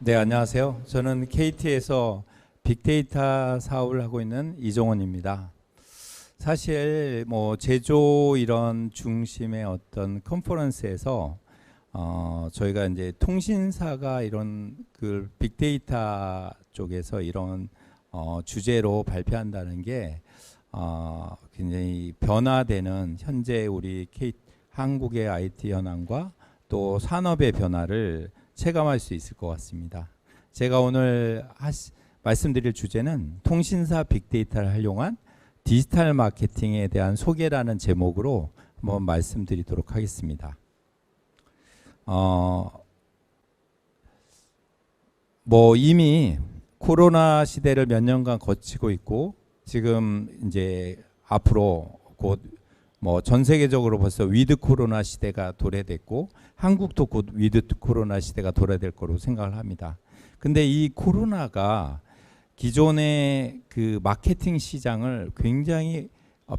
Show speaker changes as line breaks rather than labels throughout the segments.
네, 안녕하세요. 저는 KT에서 빅데이터 사업을 하고 있는 이종원입니다. 사실 뭐 제조 이런 중심의 어떤 컨퍼런스에서 저희가 이제 통신사가 이런 그 빅데이터 쪽에서 이런 주제로 발표한다는 게 굉장히 변화되는 현재 우리 한국의 IT 현황과 또 산업의 변화를 체감할 수 있을 것 같습니다. 제가 오늘 말씀드릴 주제는 통신사 빅데이터를 활용한 디지털 마케팅에 대한 소개라는 제목으로 한번 말씀드리도록 하겠습니다. 뭐 이미 코로나 시대를 몇 년간 거치고 있고 지금 이제 앞으로 곧 뭐 전 세계적으로 벌써 위드 코로나 시대가 도래됐고 한국도 곧 위드 코로나 시대가 도래될 거로 생각을 합니다. 근데 이 코로나가 기존의 그 마케팅 시장을 굉장히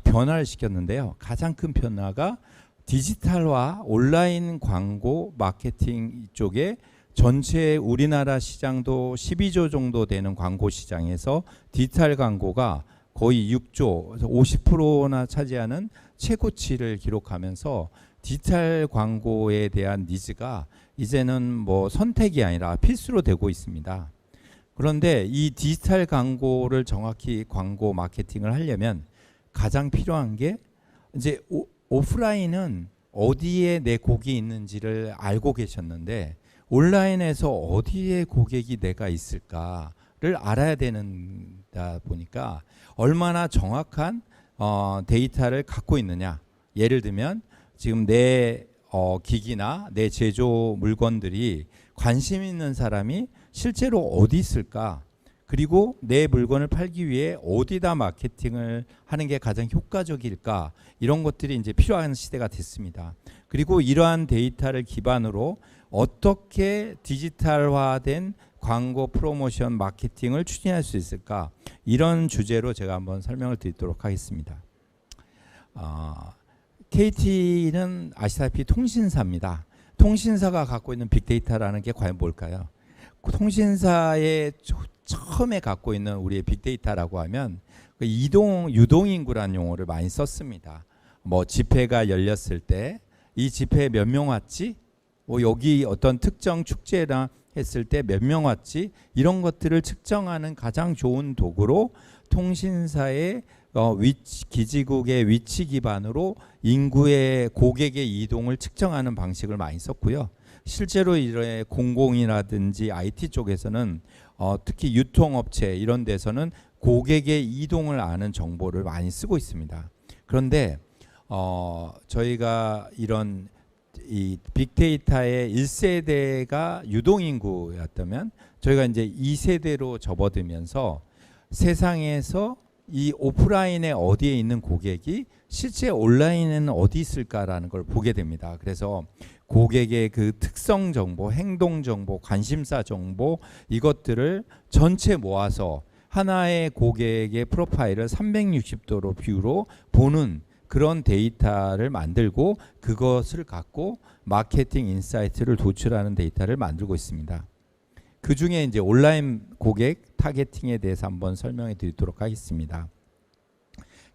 변화를 시켰는데요. 가장 큰 변화가 디지털화 온라인 광고 마케팅 쪽에 전체 우리나라 시장도 12조 정도 되는 광고 시장에서 디지털 광고가 거의 6조, 50%나 차지하는 최고치를 기록하면서 디지털 광고에 대한 니즈가 이제는 뭐 선택이 아니라 필수로 되고 있습니다. 그런데 이 디지털 광고를 정확히 광고 마케팅을 하려면 가장 필요한 게 이제 오프라인은 어디에 내 고객이 있는지를 알고 계셨는데 온라인에서 어디에 고객이 내가 있을까를 알아야 되는다 보니까 얼마나 정확한 데이터를 갖고 있느냐. 예를 들면 지금 내 기기나 내 제조 물건들이 관심 있는 사람이 실제로 어디 있을까? 그리고 내 물건을 팔기 위해 어디다 마케팅을 하는 게 가장 효과적일까? 이런 것들이 이제 필요한 시대가 됐습니다. 그리고 이러한 데이터를 기반으로 어떻게 디지털화된 광고 프로모션 마케팅을 추진할 수 있을까? 이런 주제로 제가 한번 설명을 드리도록 하겠습니다. KT는 아시다시피 통신사입니다. 통신사가 갖고 있는 빅데이터라는 게 과연 뭘까요? 통신사의 처음에 갖고 있는 우리의 빅데이터라고 하면 그 유동인구라는 용어를 많이 썼습니다. 뭐 집회가 열렸을 때 이 집회에 몇 명 왔지? 뭐 여기 어떤 특정 축제나 했을 때 몇 명 왔지? 이런 것들을 측정하는 가장 좋은 도구로 통신사의 기지국의 위치 기반으로 인구의 고객의 이동을 측정하는 방식을 많이 썼고요. 실제로 이런 공공이라든지 IT 쪽에서는 특히 유통업체 이런 데서는 고객의 이동을 아는 정보를 많이 쓰고 있습니다. 그런데 저희가 이런 이 빅데이터의 1세대가 유동인구였다면 저희가 이제 2세대로 접어들면서 세상에서 이 오프라인에 어디에 있는 고객이 실제 온라인에는 어디 있을까라는 걸 보게 됩니다. 그래서 고객의 그 특성 정보, 행동 정보, 관심사 정보 이것들을 전체 모아서 하나의 고객의 프로파일을 360도로 뷰로 보는 그런 데이터를 만들고 그것을 갖고 마케팅 인사이트를 도출하는 데이터를 만들고 있습니다. 그 중에 이제 온라인 고객 타겟팅에 대해서 한번 설명해 드리도록 하겠습니다.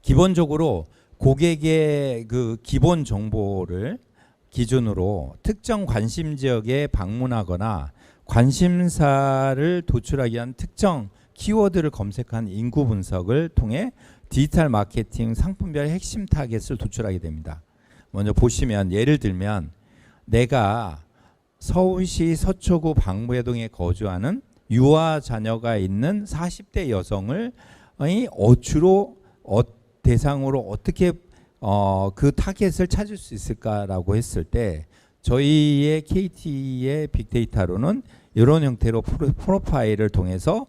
기본적으로 고객의 그 기본 정보를 기준으로 특정 관심 지역에 방문하거나 관심사를 도출하기 위한 특정 키워드를 검색한 인구 분석을 통해 디지털 마케팅 상품별 핵심 타겟을 도출하게 됩니다. 먼저 보시면 예를 들면 내가 서울시 서초구 방배동에 거주하는 유아 자녀가 있는 40대 여성을 주로 대상으로 어떻게 그 타겟을 찾을 수 있을까라고 했을 때 저희의 KT의 빅데이터로는 이런 형태로 프로파일을 통해서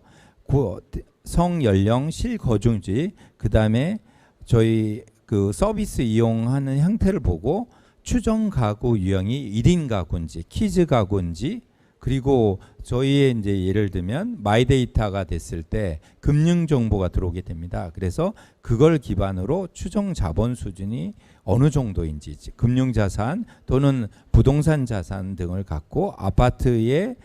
성, 연령, 실거주지, 그 다음에 저희 그 서비스 이용하는 형태를 보고 추정 가구 유형이 1인 가구인지, 키즈 가구인지, 그리고 저희의 이제 예를 들면 마이데이터가 됐을 때 금융 정보가 들어오게 됩니다. 그래서 그걸 기반으로 추정 자본 수준이 어느 정도인지, 금융 자산 또는 부동산 자산 등을 갖고 아파트의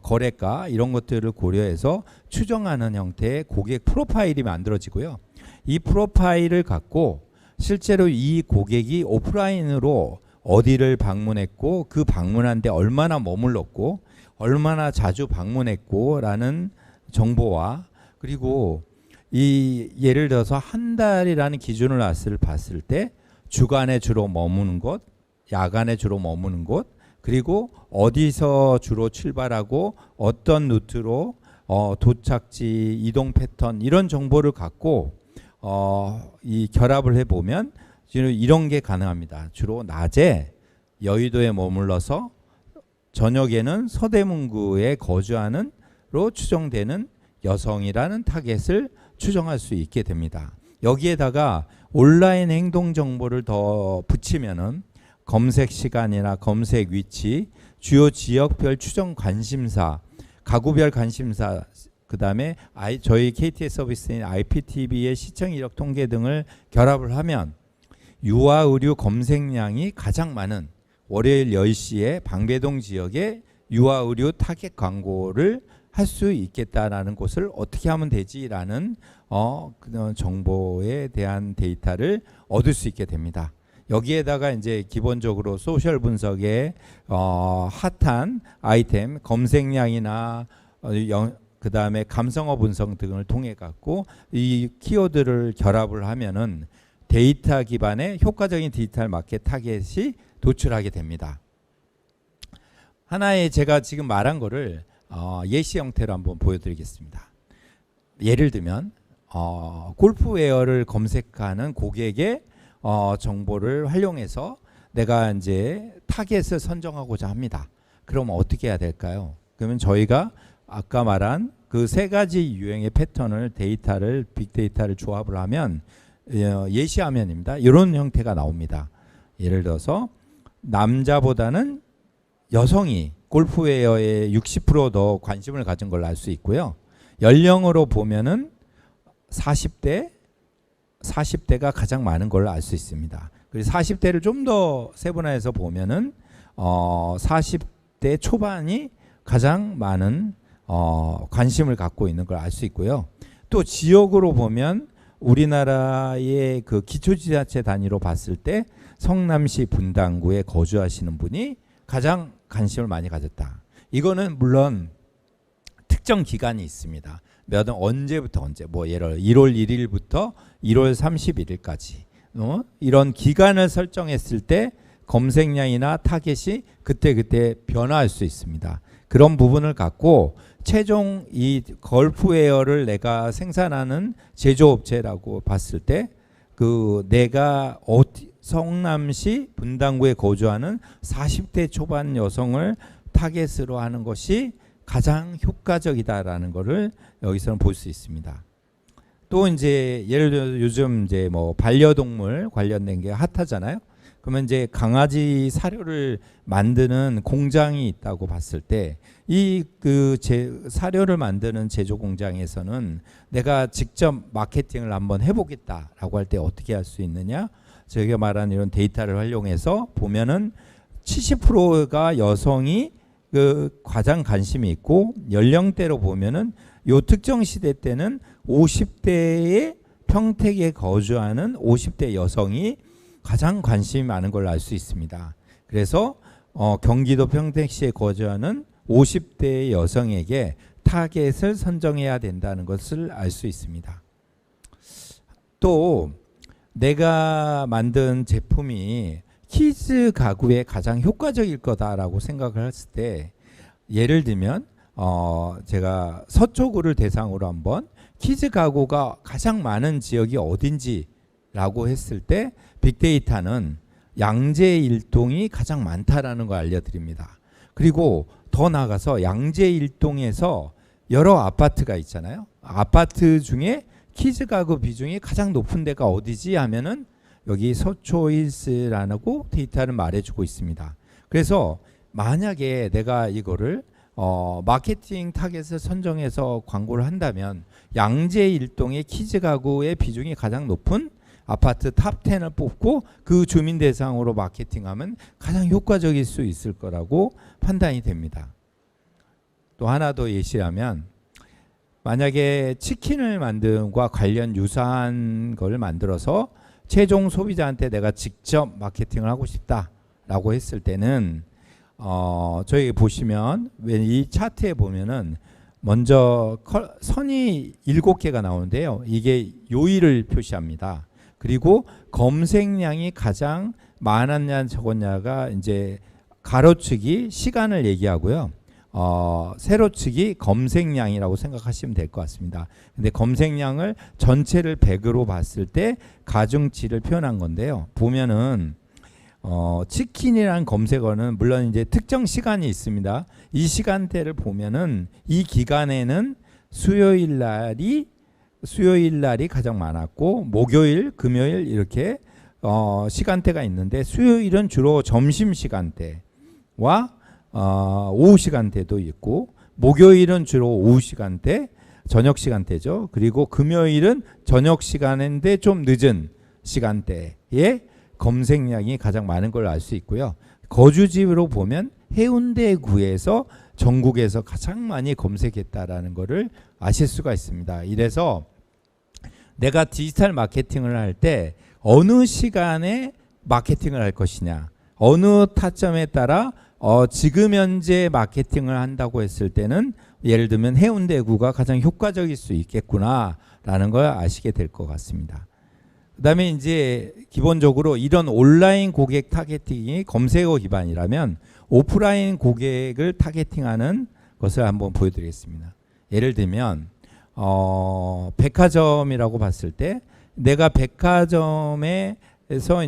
거래가 이런 것들을 고려해서 추정하는 형태의 고객 프로파일이 만들어지고요. 이 프로파일을 갖고 실제로 이 고객이 오프라인으로 어디를 방문했고 그 방문한 데 얼마나 머물렀고 얼마나 자주 방문했고 라는 정보와, 그리고 이 예를 들어서 한 달이라는 기준을 봤을 때 주간에 주로 머무는 곳, 야간에 주로 머무는 곳, 그리고 어디서 주로 출발하고 어떤 루트로 도착지, 이동 패턴 이런 정보를 갖고 이 결합을 해보면 이런 게 가능합니다. 주로 낮에 여의도에 머물러서 저녁에는 서대문구에 거주하는 로 추정되는 여성이라는 타겟을 추정할 수 있게 됩니다. 여기에다가 온라인 행동 정보를 더 붙이면은 검색 시간이나 검색 위치, 주요 지역별 추정 관심사, 가구별 관심사, 그 다음에 저희 KTS 서비스인 IPTV의 시청 이력 통계 등을 결합을 하면 유아의료 검색량이 가장 많은 월요일 10시에 방배동 지역의 유아의료 타겟 광고를 할 수 있겠다라는 것을 어떻게 하면 되지라는 그런 정보에 대한 데이터를 얻을 수 있게 됩니다. 여기에다가 이제 기본적으로 소셜 분석의 핫한 아이템 검색량이나 그 다음에 감성어 분석 등을 통해 갖고 이 키워드를 결합을 하면은 데이터 기반의 효과적인 디지털 마켓 타겟이 도출하게 됩니다. 하나의 제가 지금 말한 거를 예시 형태로 한번 보여드리겠습니다. 예를 들면 골프웨어를 검색하는 고객의 정보를 활용해서 내가 이제 타겟을 선정하고자 합니다. 그럼 어떻게 해야 될까요? 그러면 저희가 아까 말한 그 세 가지 유형의 패턴을 빅데이터를 조합을 하면 예시 화면입니다. 이런 형태가 나옵니다. 예를 들어서 남자보다는 여성이 골프웨어에 60% 더 관심을 가진 걸 알 수 있고요. 연령으로 보면은 40대가 가장 많은 걸 알 수 있습니다. 그리고 40대를 좀 더 세분화해서 보면은 40대 초반이 가장 많은 관심을 갖고 있는 걸 알 수 있고요. 또 지역으로 보면 우리나라의 그 기초지자체 단위로 봤을 때 성남시 분당구에 거주하시는 분이 가장 관심을 많이 가졌다. 이거는 물론 특정 기간이 있습니다. 언제부터 언제, 뭐 예를 들어 1월 1일부터 1월 31일까지 이런 기간을 설정했을 때 검색량이나 타겟이 그때 변화할 수 있습니다. 그런 부분을 갖고 최종 이 골프웨어를 내가 생산하는 제조업체라고 봤을 때 그 내가 성남시 분당구에 거주하는 40대 초반 여성을 타겟으로 하는 것이 가장 효과적이다라는 것을 여기서는 볼 수 있습니다. 또 이제 예를 들어 요즘 이제 뭐 반려동물 관련된 게 핫하잖아요. 그러면 이제 강아지 사료를 만드는 공장이 있다고 봤을 때 이 그 사료를 만드는 제조 공장에서는 내가 직접 마케팅을 한번 해보겠다라고 할 때 어떻게 할 수 있느냐? 저희가 말하는 이런 데이터를 활용해서 보면은 70%가 여성이 그 가장 관심이 있고 연령대로 보면은 요 특정 시대 때는 50대의 평택에 거주하는 50대 여성이 가장 관심이 많은 걸 알 수 있습니다. 그래서 경기도 평택시에 거주하는 50대 여성에게 타겟을 선정해야 된다는 것을 알 수 있습니다. 또 내가 만든 제품이 키즈 가구에 가장 효과적일 거다라고 생각을 했을 때 예를 들면 제가 서초구를 대상으로 한번 키즈 가구가 가장 많은 지역이 어딘지라고 했을 때 빅데이터는 양재 일동이 가장 많다라는 걸 알려드립니다. 그리고 더 나아가서 양재 일동에서 여러 아파트가 있잖아요. 아파트 중에 키즈 가구 비중이 가장 높은 데가 어디지 하면은 여기 서초힐스라고 데이터를 말해주고 있습니다. 그래서 만약에 내가 이거를 마케팅 타겟을 선정해서 광고를 한다면 양재 일동의 키즈 가구의 비중이 가장 높은 아파트 탑 10을 뽑고 그 주민 대상으로 마케팅하면 가장 효과적일 수 있을 거라고 판단이 됩니다. 또 하나 더 예시하면 만약에 치킨을 만든과 관련 유사한 걸 만들어서 최종 소비자한테 내가 직접 마케팅을 하고 싶다라고 했을 때는 저희 보시면 이 차트에 보면은 먼저 선이 7개가 나오는데요. 이게 요일을 표시합니다. 그리고 검색량이 가장 많았냐 적었냐가 이제 가로축이 시간을 얘기하고요. 세로축이 검색량이라고 생각하시면 될 것 같습니다. 근데 검색량을 전체를 100으로 봤을 때 가중치를 표현한 건데요. 보면은 치킨이라는 검색어는 물론 이제 특정 시간이 있습니다. 이 시간대를 보면은 이 기간에는 수요일 날이 가장 많았고 목요일, 금요일 이렇게 시간대가 있는데 수요일은 주로 점심 시간대와 오후 시간대도 있고 목요일은 주로 오후 시간대, 저녁 시간대죠. 그리고 금요일은 저녁 시간인데 좀 늦은 시간대에 검색량이 가장 많은 걸 알 수 있고요. 거주지로 보면 해운대구에서 전국에서 가장 많이 검색했다라는 것을 아실 수가 있습니다. 이래서 내가 디지털 마케팅을 할 때 어느 시간에 마케팅을 할 것이냐, 어느 타점에 따라 지금 현재 마케팅을 한다고 했을 때는 예를 들면 해운대구가 가장 효과적일 수 있겠구나라는 걸 아시게 될 것 같습니다. 그 다음에 이제 기본적으로 이런 온라인 고객 타겟팅이 검색어 기반이라면 오프라인 고객을 타겟팅하는 것을 한번 보여드리겠습니다. 예를 들면 백화점이라고 봤을 때 내가 백화점에서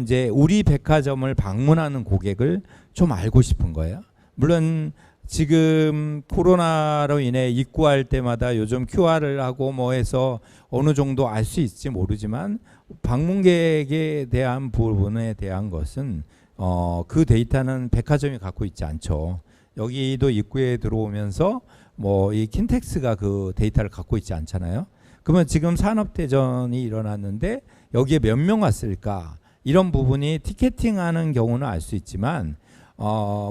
이제 우리 백화점을 방문하는 고객을 좀 알고 싶은 거예요. 물론 지금 코로나로 인해 입구할 때마다 요즘 QR을 하고 뭐 해서 어느 정도 알 수 있을지 모르지만 방문객에 대한 부분에 대한 것은 그 데이터는 백화점이 갖고 있지 않죠. 여기도 입구에 들어오면서 뭐 이 킨텍스가 그 데이터를 갖고 있지 않잖아요. 그러면 지금 산업대전이 일어났는데 여기에 몇 명 왔을까? 이런 부분이 티켓팅하는 경우는 알 수 있지만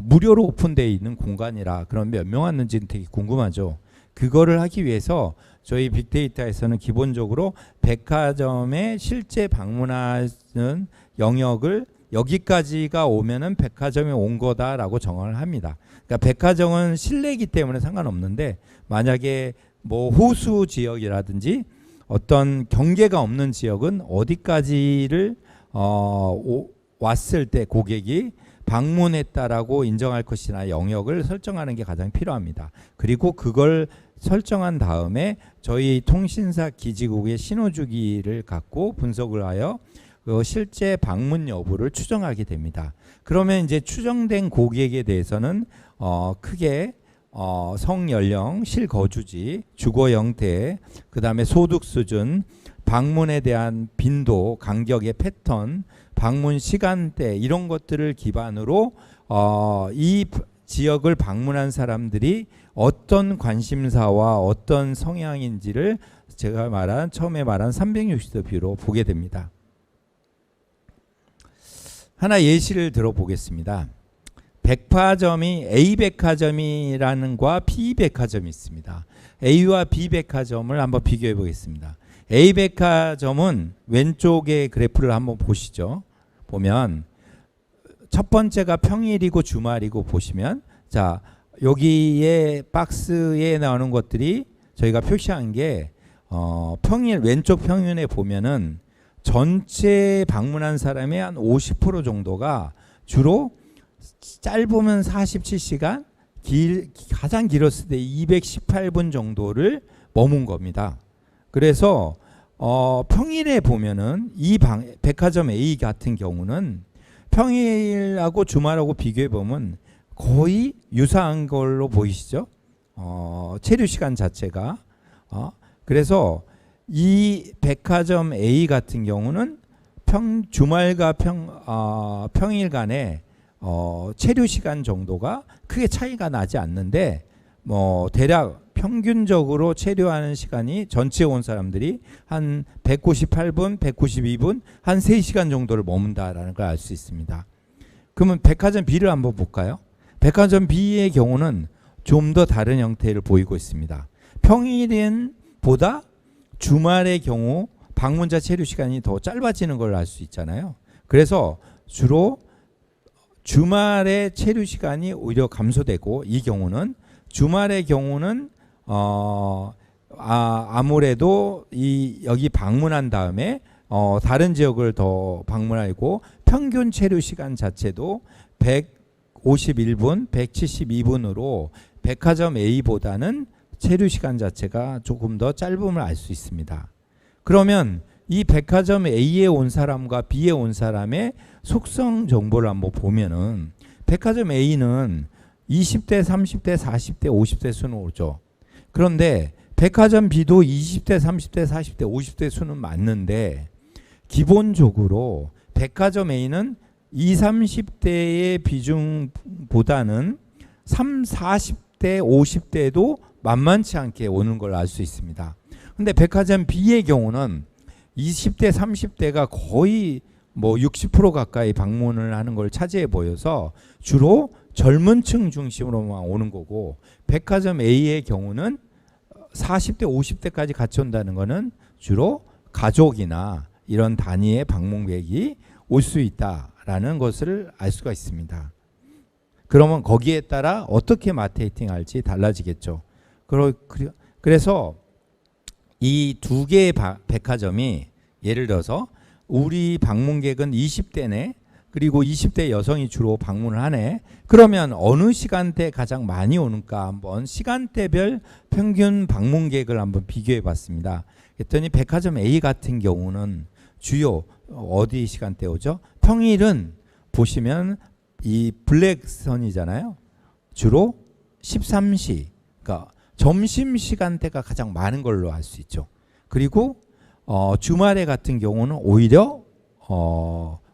무료로 오픈되어 있는 공간이라 그럼 몇 명 왔는지는 되게 궁금하죠. 그거를 하기 위해서 저희 빅데이터에서는 기본적으로 백화점에 실제 방문하는 영역을 여기까지가 오면은 백화점에 온 거다라고 정언을 합니다. 그러니까 백화점은 실내이기 때문에 상관없는데 만약에 뭐 호수 지역이라든지 어떤 경계가 없는 지역은 어디까지를 왔을 때 고객이 방문했다라고 인정할 것이나 영역을 설정하는 게 가장 필요합니다. 그리고 그걸 설정한 다음에 저희 통신사 기지국의 신호주기를 갖고 분석을 하여 실제 방문 여부를 추정하게 됩니다. 그러면 이제 추정된 고객에 대해서는 크게 성연령, 실거주지, 주거 형태, 그 다음에 소득 수준, 방문에 대한 빈도, 간격의 패턴, 방문 시간대 이런 것들을 기반으로 이 지역을 방문한 사람들이 어떤 관심사와 어떤 성향인지를 제가 처음에 말한 360도 뷰로 보게 됩니다. 하나 예시를 들어보겠습니다. 백화점이 A 백화점이라는 과 B 백화점이 있습니다. A와 B 백화점을 한번 비교해 보겠습니다. A 백화점은 왼쪽의 그래프를 한번 보시죠. 보면 첫 번째가 평일이고 주말이고 보시면 자 여기에 박스에 나오는 것들이 저희가 표시한 게 평일 왼쪽 평균에 보면은 전체 방문한 사람의 한 50% 정도가 주로 짧으면 47시간, 가장 길었을 때 218분 정도를 머문 겁니다. 그래서 평일에 보면은 이 백화점 A 같은 경우는 평일하고 주말하고 비교해 보면 거의 유사한 걸로 보이시죠? 체류 시간 자체가 그래서 이 백화점 A 같은 경우는 주말과 평일 간에 체류 시간 정도가 크게 차이가 나지 않는데 뭐 대략 평균적으로 체류하는 시간이 전체 온 사람들이 한 198분, 192분, 한 3시간 정도를 머문다라는 걸 알 수 있습니다. 그러면 백화점 B를 한번 볼까요? 백화점 B의 경우는 좀 더 다른 형태를 보이고 있습니다. 평일보다 주말의 경우 방문자 체류 시간이 더 짧아지는 걸 알 수 있잖아요. 그래서 주로 주말의 체류 시간이 오히려 감소되고, 이 경우는 주말의 경우는 아무래도 여기 방문한 다음에 다른 지역을 더 방문하고 평균 체류 시간 자체도 151분, 172분으로 백화점 A보다는 체류 시간 자체가 조금 더 짧음을 알 수 있습니다. 그러면 이 백화점 A에 온 사람과 B에 온 사람의 속성 정보를 한번 보면은 백화점 A는 20대, 30대, 40대, 50대 수는 오죠. 그런데 백화점 B도 20대, 30대, 40대, 50대 수는 맞는데 기본적으로 백화점 A는 20, 30대의 비중보다는 30, 40대, 50대도 만만치 않게 오는 걸 알 수 있습니다. 근데 백화점 B의 경우는 20대, 30대가 거의 뭐 60% 가까이 방문을 하는 걸 차지해 보여서 주로 젊은 층 중심으로만 오는 거고, 백화점 A의 경우는 40대, 50대까지 같이 온다는 거는 주로 가족이나 이런 단위의 방문객이 올 수 있다라는 것을 알 수가 있습니다. 그러면 거기에 따라 어떻게 마케팅할지 달라지겠죠. 그래서 이 두 개의 백화점이 예를 들어서 우리 방문객은 20대네, 그리고 20대 여성이 주로 방문을 하네. 그러면 어느 시간대 가장 많이 오는가 한번 시간대별 평균 방문객을 한번 비교해 봤습니다. 그랬더니 백화점 A 같은 경우는 주요 어디 시간대 오죠? 평일은 보시면 이 블랙선이잖아요. 주로 13시, 그러니까 점심 시간대가 가장 많은 걸로 알 수 있죠. 그리고 주말에 같은 경우는 오히려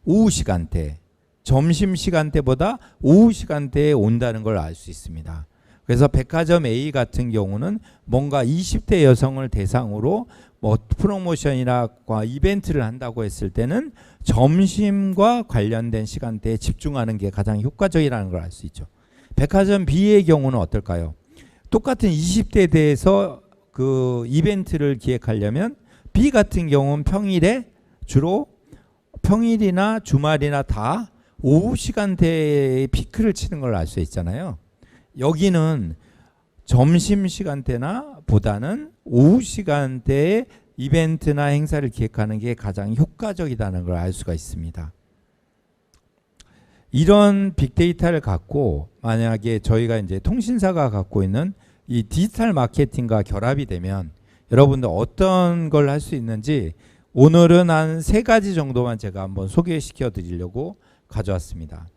오후 시간대, 점심 시간대보다 오후 시간대에 온다는 걸 알 수 있습니다. 그래서 백화점 A 같은 경우는 뭔가 20대 여성을 대상으로 뭐 프로모션이나 이벤트를 한다고 했을 때는 점심과 관련된 시간대에 집중하는 게 가장 효과적이라는 걸 알 수 있죠. 백화점 B의 경우는 어떨까요? 똑같은 20대에 대해서 그 이벤트를 기획하려면 B 같은 경우는 평일에 주로 평일이나 주말이나 다 오후 시간대에 피크를 치는 걸 알 수 있잖아요. 여기는 점심 시간대나 보다는 오후 시간대에 이벤트나 행사를 기획하는 게 가장 효과적이라는 걸 알 수가 있습니다. 이런 빅데이터를 갖고 만약에 저희가 이제 통신사가 갖고 있는 이 디지털 마케팅과 결합이 되면 여러분들 어떤 걸 할 수 있는지 오늘은 한 3가지 정도만 제가 한번 소개시켜 드리려고 가져왔습니다.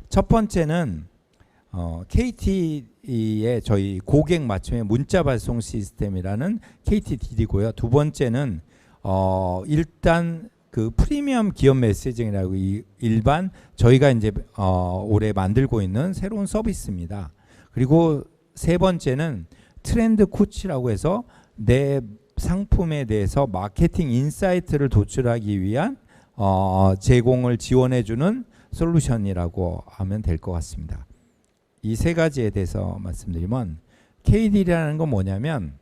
첫 번째는 KT의 저희 고객 맞춤의 문자 발송 시스템이라는 KTD이고요. 두 번째는 일단 그 프리미엄 기업 메시징이라고 일반 저희가 이제 올해 만들고 있는 새로운 서비스입니다. 그리고 세 번째는 트렌드 코치라고 해서 내 상품에 대해서 마케팅 인사이트를 도출하기 위한 제공을 지원해주는 솔루션이라고 하면 될 것 같습니다. 이 3가지에 대해서 말씀드리면 KD라는 건 뭐냐면,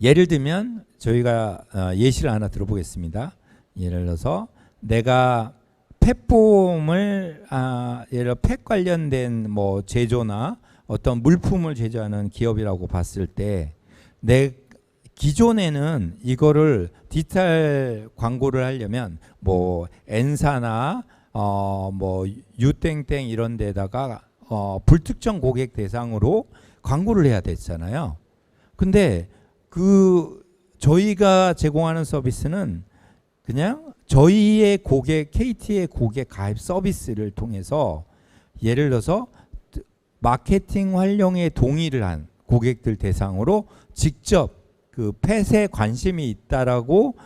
예를 들면 저희가 예시를 하나 들어보겠습니다. 예를 들어서 내가 펫폼을 예를 들어 펫 관련된 뭐 제조나 어떤 물품을 제조하는 기업이라고 봤을 때 내 기존에는 이거를 디지털 광고를 하려면 뭐 N사나 뭐 유땡땡 이런 데다가 불특정 고객 대상으로 광고를 해야 됐잖아요. 근데 저희가 제공하는 서비스는 그냥 저희의 고객, KT의 고객 가입 서비스를 통해서 예를 들어서 마케팅 활용에 동의를 한 고객들 대상으로 직접 그 펫에 관심이 있다라고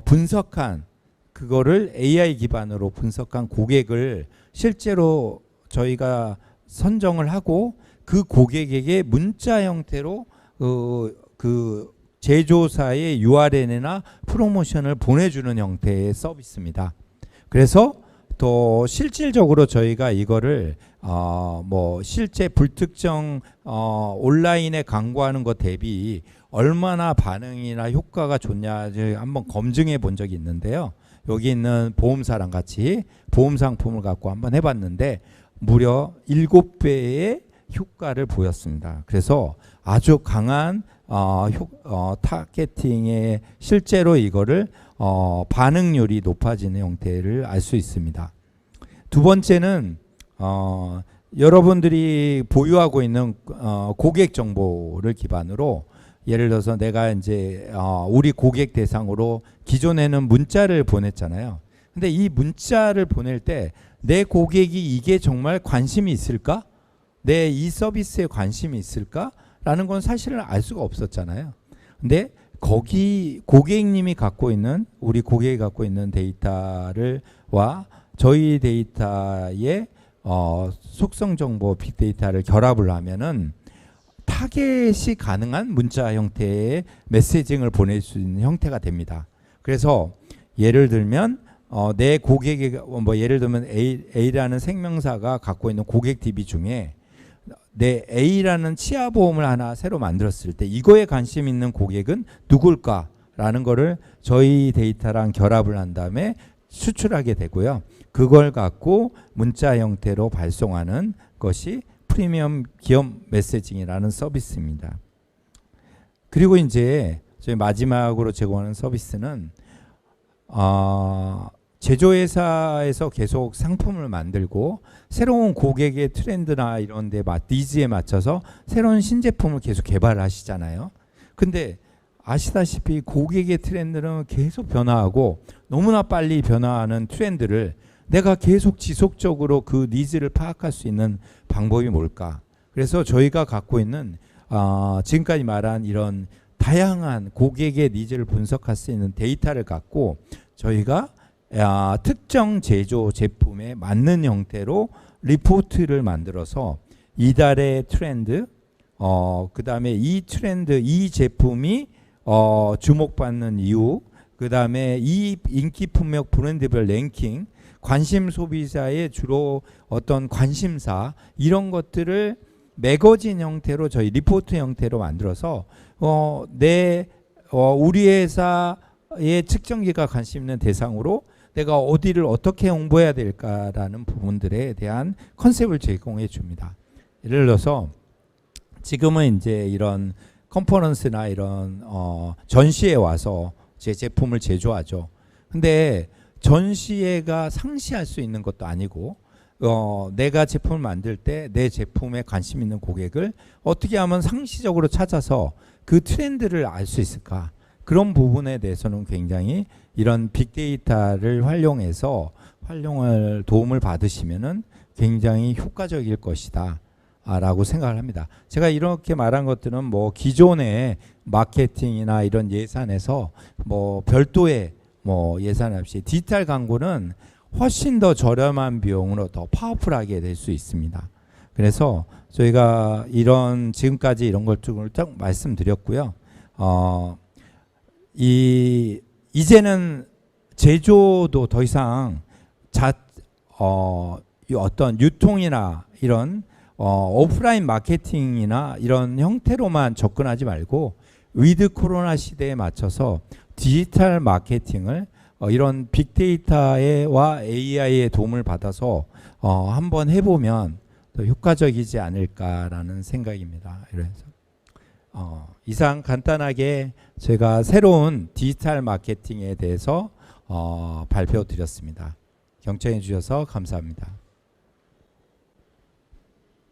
분석한, 그거를 AI 기반으로 분석한 고객을 실제로 저희가 선정을 하고 그 고객에게 문자 형태로 그 제조사의 URL이나 프로모션을 보내주는 형태의 서비스입니다. 그래서 또 실질적으로 저희가 이거를 뭐 실제 불특정 온라인에 광고하는 것 대비 얼마나 반응이나 효과가 좋냐 한번 검증해 본 적이 있는데요. 여기 있는 보험사랑 같이 보험 상품을 갖고 한번 해봤는데 무려 7배의 효과를 보였습니다. 그래서 아주 강한 타겟팅에 실제로 이거를 반응률이 높아지는 형태를 알 수 있습니다. 두 번째는 여러분들이 보유하고 있는 고객 정보를 기반으로 예를 들어서 내가 이제 우리 고객 대상으로 기존에는 문자를 보냈잖아요. 근데 이 문자를 보낼 때 내 고객이 이게 정말 관심이 있을까? 내 이 서비스에 관심이 있을까? 라는 건 사실은 알 수가 없었잖아요. 근데 거기 고객님이 갖고 있는 우리 고객이 갖고 있는 데이터와 저희 데이터의 속성 정보 빅데이터를 결합을 하면은 타겟이 가능한 문자 형태의 메시징을 보낼 수 있는 형태가 됩니다. 그래서 예를 들면 내 고객이 뭐 예를 들면 A라는 생명사가 갖고 있는 고객 DB 중에 내 A라는 치아보험을 하나 새로 만들었을 때 이거에 관심 있는 고객은 누굴까라는 거를 저희 데이터랑 결합을 한 다음에 수출하게 되고요. 그걸 갖고 문자 형태로 발송하는 것이 프리미엄 기업 메시징이라는 서비스입니다. 그리고 이제 저희 마지막으로 제공하는 서비스는 제조회사에서 계속 상품을 만들고 새로운 고객의 트렌드나 이런 데 니즈에 맞춰서 새로운 신제품을 계속 개발하시잖아요. 근데 아시다시피 고객의 트렌드는 계속 변화하고 너무나 빨리 변화하는 트렌드를 내가 계속 지속적으로 그 니즈를 파악할 수 있는 방법이 뭘까? 그래서 저희가 갖고 있는 지금까지 말한 이런 다양한 고객의 니즈를 분석할 수 있는 데이터를 갖고 저희가 특정 제조 제품에 맞는 형태로 리포트를 만들어서 이달의 트렌드, 그 다음에 이 트렌드, 이 제품이 주목받는 이유, 그 다음에 이 인기 품목 브랜드별 랭킹, 관심 소비자의 주로 어떤 관심사 이런 것들을 매거진 형태로 저희 리포트 형태로 만들어서 우리 회사의 측정기가 관심 있는 대상으로 내가 어디를 어떻게 홍보해야 될까라는 부분들에 대한 컨셉을 제공해 줍니다. 예를 들어서 지금은 이제 이런 컨퍼런스나 이런 전시회 와서 제 제품을 제조하죠. 근데 전시회가 상시할 수 있는 것도 아니고 내가 제품을 만들 때 내 제품에 관심 있는 고객을 어떻게 하면 상시적으로 찾아서 그 트렌드를 알 수 있을까? 그런 부분에 대해서는 굉장히 이런 빅데이터를 활용해서 활용을 도움을 받으시면은 굉장히 효과적일 것이다 라고 생각을 합니다. 제가 이렇게 말한 것들은 뭐 기존의 마케팅이나 이런 예산에서 뭐 별도의 뭐 예산 없이 디지털 광고는 훨씬 더 저렴한 비용으로 더 파워풀하게 될 수 있습니다. 그래서 저희가 이런 지금까지 이런 걸 쭉 말씀드렸고요. 이제는 제조도 더 이상 어떤 유통이나 이런 오프라인 마케팅이나 이런 형태로만 접근하지 말고 위드 코로나 시대에 맞춰서 디지털 마케팅을 이런 빅데이터와 AI의 도움을 받아서 한번 해보면 더 효과적이지 않을까라는 생각입니다. 그래서 이상 간단하게 제가 새로운 디지털 마케팅에 대해서 발표 드렸습니다. 경청해 주셔서 감사합니다.